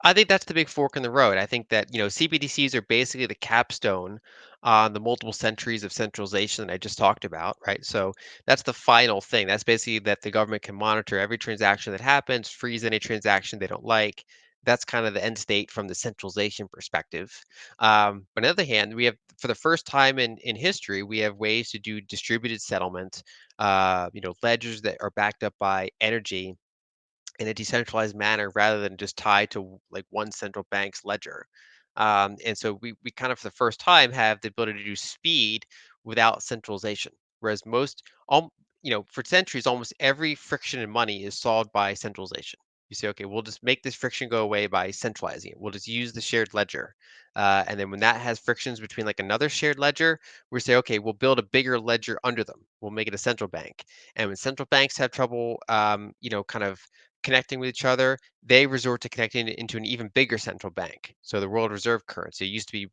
I think that's the big fork in the road. I think that, CBDCs are basically the capstone on the multiple centuries of centralization that I just talked about, right? So that's the final thing. That's basically that the government can monitor every transaction that happens, freeze any transaction they don't like. That's kind of the end state from the centralization perspective. But on the other hand, we have, for the first time in history, we have ways to do distributed settlement, ledgers that are backed up by energy in a decentralized manner rather than just tied to like one central bank's ledger. And so we kind of for the first time have the ability to do speed without centralization. Whereas for centuries, almost every friction in money is solved by centralization. You say, okay, we'll just make this friction go away by centralizing it. We'll just use the shared ledger. And then when that has frictions between like another shared ledger, we say, okay, we'll build a bigger ledger under them. We'll make it a central bank. And when central banks have trouble, kind of connecting with each other, they resort to connecting it into an even bigger central bank. So the world reserve currency, it used to be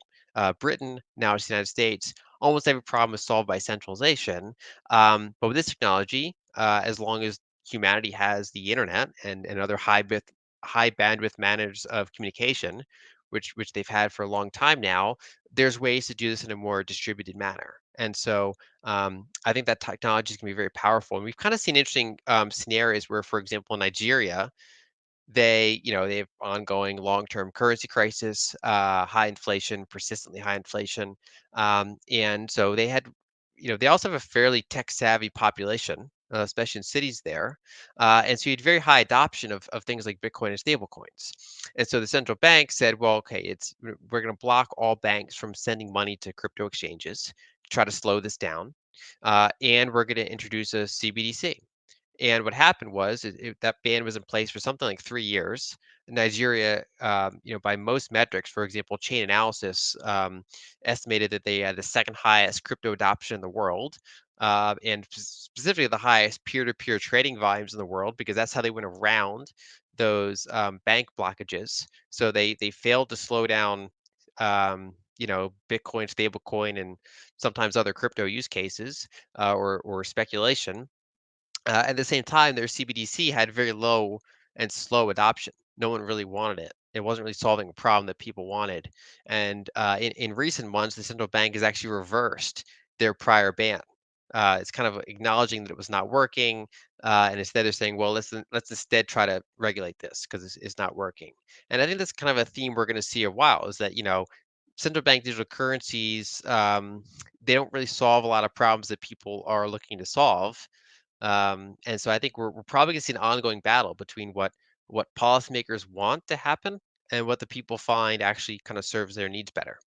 Britain, now it's the United States. Almost every problem is solved by centralization. But with this technology, as long as humanity has the internet and other high bandwidth manners of communication, which they've had for a long time now, there's ways to do this in a more distributed manner. And so I think that technology is going to be very powerful. And we've kind of seen interesting scenarios where, for example, in Nigeria, they have ongoing long-term currency crisis, high inflation, persistently high inflation, and so they also have a fairly tech-savvy population, especially in cities there, and so you had very high adoption of things like Bitcoin and stablecoins. And so the central bank said, well, okay, we're going to block all banks from sending money to crypto exchanges to try to slow this down, and we're going to introduce a CBDC. And what happened was that ban was in place for something like 3 years. Nigeria, by most metrics, for example, chain analysis estimated that they had the second highest crypto adoption in the world, and specifically the highest peer-to-peer trading volumes in the world, because that's how they went around those bank blockages. So they failed to slow down, Bitcoin, stablecoin, and sometimes other crypto use cases or speculation. At the same time, their CBDC had very low and slow adoption. No one really wanted it. It wasn't really solving a problem that people wanted. And in recent months, the central bank has actually reversed their prior ban. It's kind of acknowledging that it was not working, and instead they're saying, well, let's instead try to regulate this because it's not working. And I think that's kind of a theme we're going to see a while is that central bank digital currencies, they don't really solve a lot of problems that people are looking to solve, and so I think we're probably going to see an ongoing battle between what policymakers want to happen and what the people find actually kind of serves their needs better.